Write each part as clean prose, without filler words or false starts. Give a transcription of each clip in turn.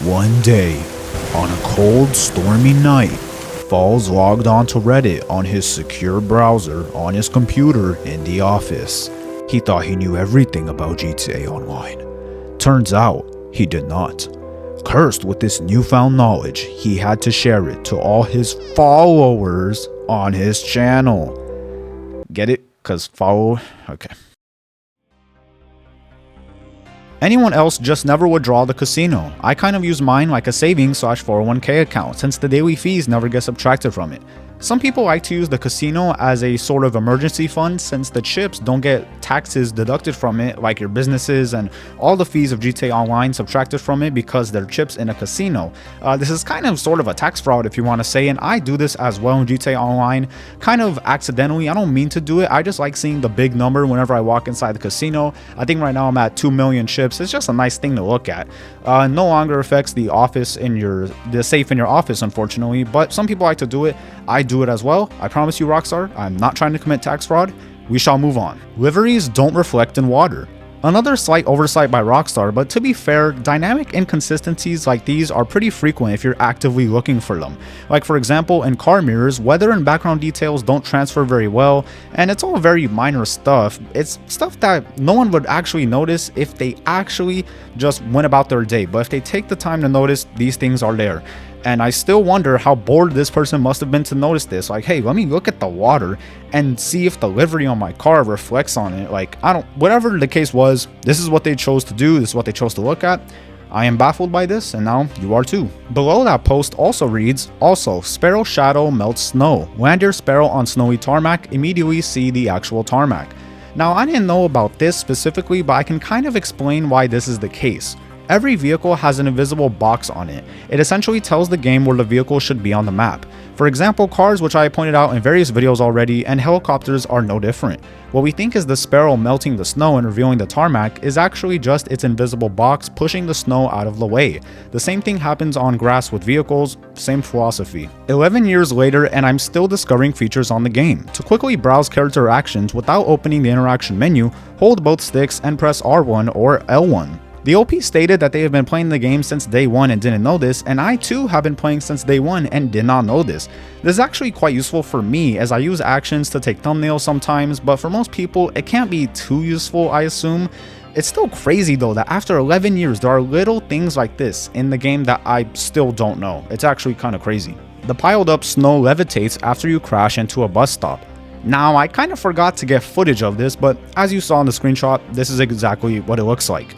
One day, on a cold, stormy night, Falls logged onto Reddit on his secure browser on his computer in the office. He thought he knew everything about GTA Online. Turns out, he did not. Cursed with this newfound knowledge, he had to share it to all his followers on his channel. Get it? 'Cause follow? Okay. Anyone else just never would draw the casino. I kind of use mine like a savings/401k account since the daily fees never get subtracted from it. Some people like to use the casino as a sort of emergency fund since the chips don't get taxes deducted from it like your businesses and all the fees of GTA Online subtracted from it because they're chips in a casino. This is kind of sort of a tax fraud if you want to say, and I do this as well in GTA Online, kind of accidentally. I don't mean to do it, I just like seeing the big number whenever I walk inside the casino. I think right now I'm at 2 million chips. It's just a nice thing to look at. No longer affects the safe in your office, unfortunately, but some people like to do it. I do it as well. I promise you, Rockstar, I'm not trying to commit tax fraud. We shall move on. Liveries don't reflect in water. Another slight oversight by Rockstar, but to be fair, dynamic inconsistencies like these are pretty frequent if you're actively looking for them. Like for example, in car mirrors, weather and background details don't transfer very well, and it's all very minor stuff. It's stuff that no one would actually notice if they actually just went about their day, but if they take the time to notice, these things are there. And I still wonder how bored this person must have been to notice this. Like, hey, let me look at the water and see if the livery on my car reflects on it. Like, whatever the case was, this is what they chose to do. This is what they chose to look at. I am baffled by this, and now you are too. Below that post also reads, also, Sparrow shadow melts snow. Land your Sparrow on snowy tarmac, immediately see the actual tarmac. Now, I didn't know about this specifically, but I can kind of explain why this is the case. Every vehicle has an invisible box on it. It essentially tells the game where the vehicle should be on the map. For example, cars, which I pointed out in various videos already, and helicopters are no different. What we think is the Sparrow melting the snow and revealing the tarmac is actually just its invisible box pushing the snow out of the way. The same thing happens on grass with vehicles, same philosophy. 11 years later and I'm still discovering features on the game. To quickly browse character actions without opening the interaction menu, hold both sticks and press R1 or L1. The OP stated that they have been playing the game since day one and didn't know this, and I too have been playing since day one and did not know this. This is actually quite useful for me as I use actions to take thumbnails sometimes, but for most people it can't be too useful, I assume. It's still crazy though that after 11 years there are little things like this in the game that I still don't know. It's actually kind of crazy. The piled up snow levitates after you crash into a bus stop. Now, I kind of forgot to get footage of this, but as you saw in the screenshot, this is exactly what it looks like.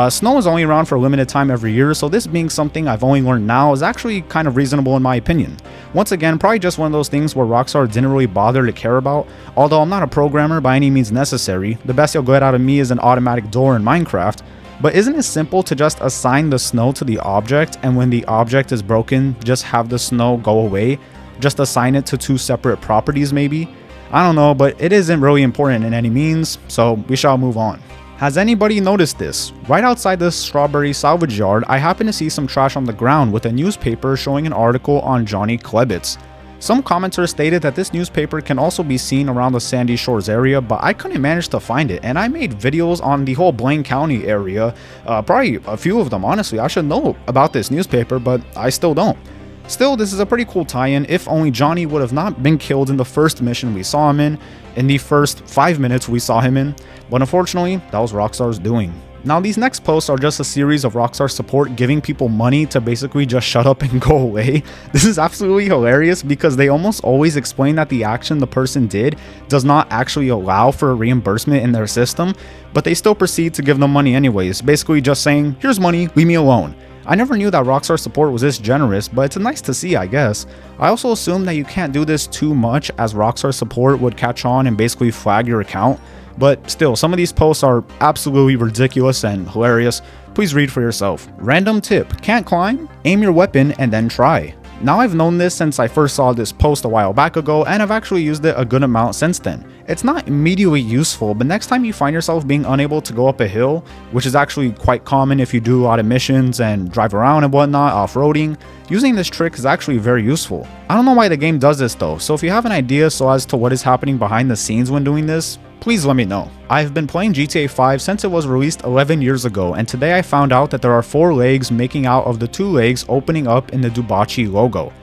Snow is only around for a limited time every year, so this being something I've only learned now is actually kind of reasonable in my opinion. Once again, probably just one of those things where Rockstar didn't really bother to care about, although I'm not a programmer by any means necessary. The best you'll get out of me is an automatic door in Minecraft. But isn't it simple to just assign the snow to the object, and when the object is broken, just have the snow go away? Just assign it to two separate properties maybe? I don't know, but it isn't really important in any means, so we shall move on. Has anybody noticed this? Right outside the strawberry salvage yard, I happen to see some trash on the ground with a newspaper showing an article on Johnny Klebitz. Some commenters stated that this newspaper can also be seen around the Sandy Shores area, but I couldn't manage to find it, and I made videos on the whole Blaine County area, probably a few of them honestly. I should know about this newspaper, but I still don't. Still, this is a pretty cool tie-in, if only Johnny would have not been killed in the first mission we saw him in the first 5 minutes we saw him in, but unfortunately, that was Rockstar's doing. Now, these next posts are just a series of Rockstar Support giving people money to basically just shut up and go away. This is absolutely hilarious because they almost always explain that the action the person did does not actually allow for a reimbursement in their system, but they still proceed to give them money anyways, basically just saying, here's money, leave me alone. I never knew that Rockstar Support was this generous, but it's nice to see, I guess. I also assume that you can't do this too much as Rockstar Support would catch on and basically flag your account, but still, some of these posts are absolutely ridiculous and hilarious. Please read for yourself. Random tip, can't climb? Aim your weapon and then try. Now, I've known this since I first saw this post a while back ago, and I've actually used it a good amount since then. It's not immediately useful, but next time you find yourself being unable to go up a hill, which is actually quite common if you do a lot of missions and drive around and whatnot, off-roading, using this trick is actually very useful. I don't know why the game does this though, so if you have an idea as to what is happening behind the scenes when doing this, please let me know. I've been playing GTA 5 since it was released 11 years ago, and today I found out that there are 4 legs making out of the 2 legs opening up in the Dubach Logo.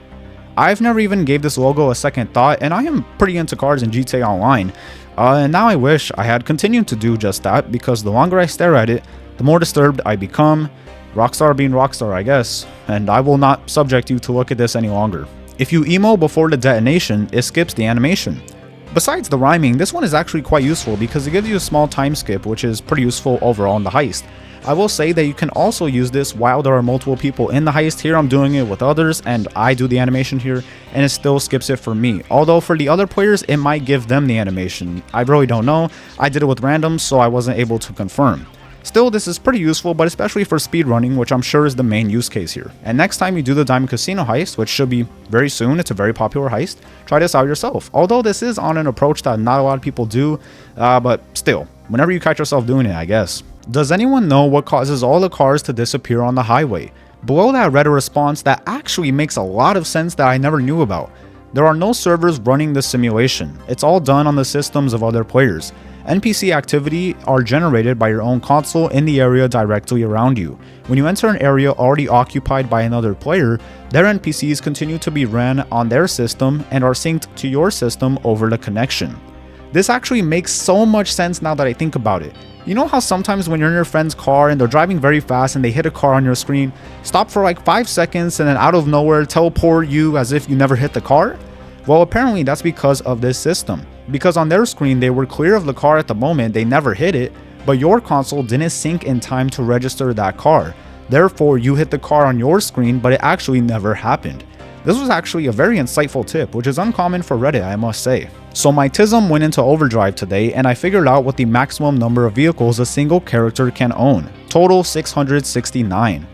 I've never even gave this logo a second thought, and I am pretty into cars in GTA Online, and now I wish I had continued to do just that, because the longer I stare at it, the more disturbed I become. Rockstar being Rockstar, I guess, and I will not subject you to look at this any longer. If you emo before the detonation, it skips the animation. Besides the rhyming, this one is actually quite useful because it gives you a small time skip, which is pretty useful overall in the heist. I will say that you can also use this while there are multiple people in the heist. Here I'm doing it with others and I do the animation here and it still skips it for me. Although for the other players it might give them the animation. I really don't know. I did it with randoms, so I wasn't able to confirm. Still, this is pretty useful, but especially for speedrunning, which I'm sure is the main use case here. And next time you do the Diamond Casino heist, which should be very soon, it's a very popular heist, try this out yourself. Although this is on an approach that not a lot of people do, but still, whenever you catch yourself doing it, I guess. Does anyone know what causes all the cars to disappear on the highway? Below that I read a response that actually makes a lot of sense that I never knew about. There are no servers running the simulation. It's all done on the systems of other players. NPC activity are generated by your own console in the area directly around you. When you enter an area already occupied by another player, their NPCs continue to be ran on their system and are synced to your system over the connection. This actually makes so much sense now that I think about it. You know how sometimes when you're in your friend's car and they're driving very fast and they hit a car on your screen, stop for like 5 seconds and then out of nowhere teleport you as if you never hit the car? Well, apparently that's because of this system. Because on their screen they were clear of the car at the moment, they never hit it, but your console didn't sync in time to register that car. Therefore, you hit the car on your screen, but it actually never happened. This was actually a very insightful tip, which is uncommon for Reddit, I must say. So my TISM went into overdrive today and I figured out what the maximum number of vehicles a single character can own. Total 669.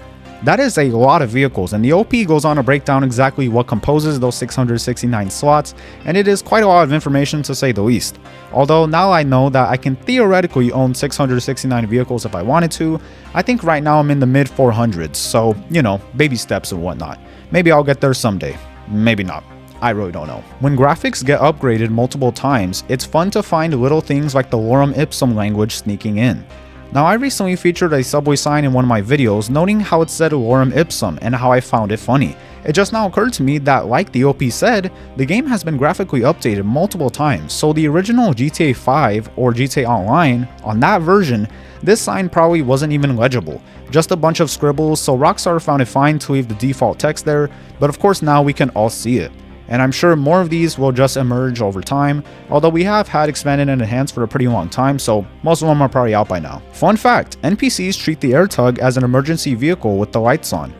That is a lot of vehicles, and the OP goes on to break down exactly what composes those 669 slots, and it is quite a lot of information to say the least. Although now I know that I can theoretically own 669 vehicles if I wanted to. I think right now I'm in the mid 400s, so you know, baby steps and whatnot. Maybe I'll get there someday, maybe not. I really don't know. When graphics get upgraded multiple times, it's fun to find little things like the lorem ipsum language sneaking in. Now, I recently featured a subway sign in one of my videos noting how it said lorem ipsum and how I found it funny. It just now occurred to me that, like the OP said, the game has been graphically updated multiple times, so the original GTA 5 or GTA Online, on that version, this sign probably wasn't even legible. Just a bunch of scribbles, so Rockstar found it fine to leave the default text there, but of course now we can all see it. And I'm sure more of these will just emerge over time, although we have had expanded and enhanced for a pretty long time, so most of them are probably out by now. Fun fact, NPCs treat the AirTug as an emergency vehicle with the lights on.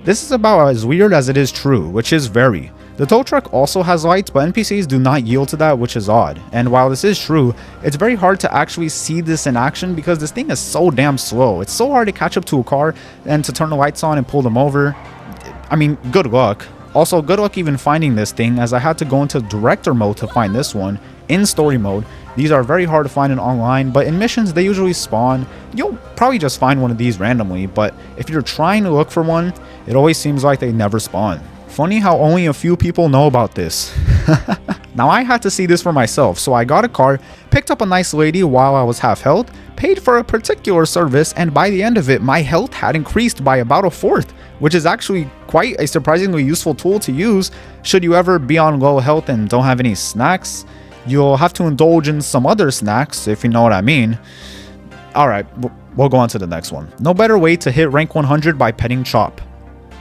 This is about as weird as it is true, which is very. The tow truck also has lights, but NPCs do not yield to that, which is odd. And while this is true, it's very hard to actually see this in action because this thing is so damn slow. It's so hard to catch up to a car and to turn the lights on and pull them over. I mean, good luck. Also, good luck even finding this thing, as I had to go into director mode to find this one. In story mode, these are very hard to find in online, but in missions they usually spawn. You'll probably just find one of these randomly, but if you're trying to look for one, it always seems like they never spawn. Funny how only a few people know about this. Now I had to see this for myself, so I got a car, picked up a nice lady while I was half health, paid for a particular service, and by the end of it my health had increased by about a fourth, which is actually quite a surprisingly useful tool to use should you ever be on low health and don't have any snacks. You'll have to indulge in some other snacks, if you know what I mean. Alright, we'll go on to the next one. No better way to hit rank 100 by petting Chop.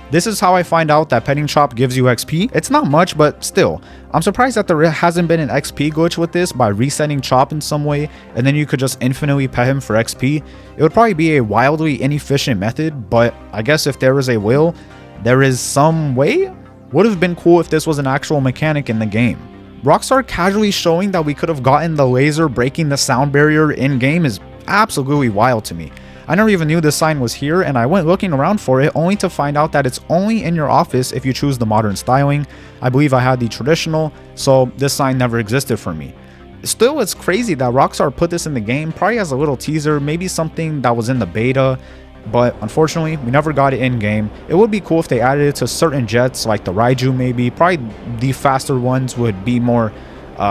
This is how I find out that petting Chop gives you XP. It's not much, but still. I'm surprised that there hasn't been an XP glitch with this by resetting Chop in some way, and then you could just infinitely pet him for XP. It would probably be a wildly inefficient method, but I guess if there is a will, there is some way? Would have been cool if this was an actual mechanic in the game. Rockstar casually showing that we could have gotten the laser breaking the sound barrier in-game is absolutely wild to me. I never even knew this sign was here, and I went looking around for it only to find out that it's only in your office if you choose the modern styling. I believe I had the traditional, so this sign never existed for me. Still, it's crazy that Rockstar put this in the game, probably as a little teaser, maybe something that was in the beta, but unfortunately, we never got it in-game. It would be cool if they added it to certain jets, like the Raiju maybe. Probably the faster ones would be more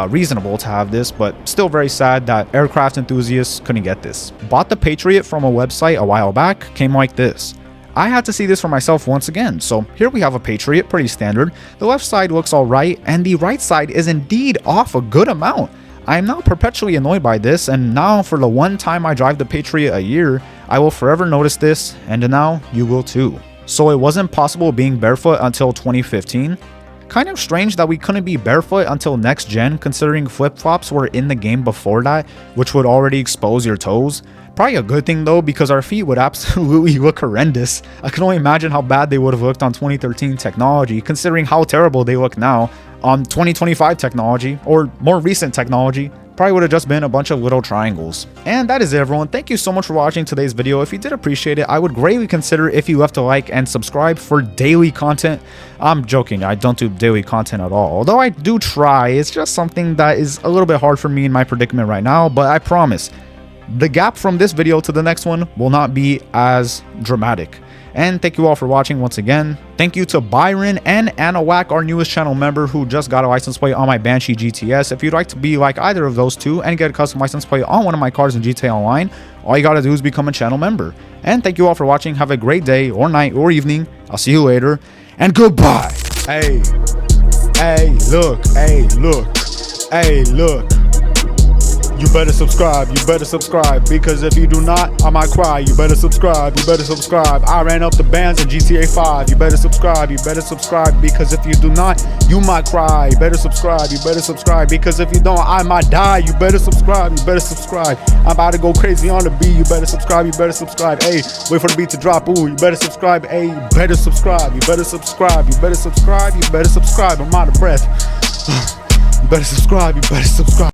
reasonable to have this, but still very sad that aircraft enthusiasts couldn't get this. Bought the Patriot from a website a while back, came like this. I had to see this for myself once again, so here we have a Patriot, pretty standard. The left side looks alright, and the right side is indeed off a good amount. I am now perpetually annoyed by this, and now for the one time I drive the Patriot a year, I will forever notice this, and now you will too. So it wasn't possible being barefoot until 2015? Kind of strange that we couldn't be barefoot until next gen, considering flip-flops were in the game before that, which would already expose your toes. Probably a good thing though, because our feet would absolutely look horrendous. I can only imagine how bad they would have looked on 2013 technology, considering how terrible they look now on 2025 technology, or more recent technology. Probably would have just been a bunch of little triangles. And that is it, everyone. Thank you so much for watching today's video. If you did appreciate it, I would greatly consider if you left a like and subscribe for daily content. I'm joking, I don't do daily content at all, although I do try. It's just something that is a little bit hard for me in my predicament right now, but I promise the gap from this video to the next one will not be as dramatic. And thank you all for watching once again. Thank you to Byron and Anawack, our newest channel member, who just got a license plate on my Banshee GTS. If you'd like to be like either of those two and get a custom license plate on one of my cars in GTA Online, all you gotta do is become a channel member. And thank you all for watching. Have a great day or night or evening. I'll see you later, and goodbye. Hey, hey, look, hey, look, hey, look. You better subscribe, because if you do not, I might cry. You better subscribe, I ran up the bands in GTA 5. You better subscribe, because if you do not, you might cry. You better subscribe, because if you don't, I might die. You better subscribe, I'm about to go crazy on the beat. You better subscribe, hey, wait for the beat to drop. Ooh, you better subscribe, hey, you better subscribe, I'm out of breath. You better subscribe,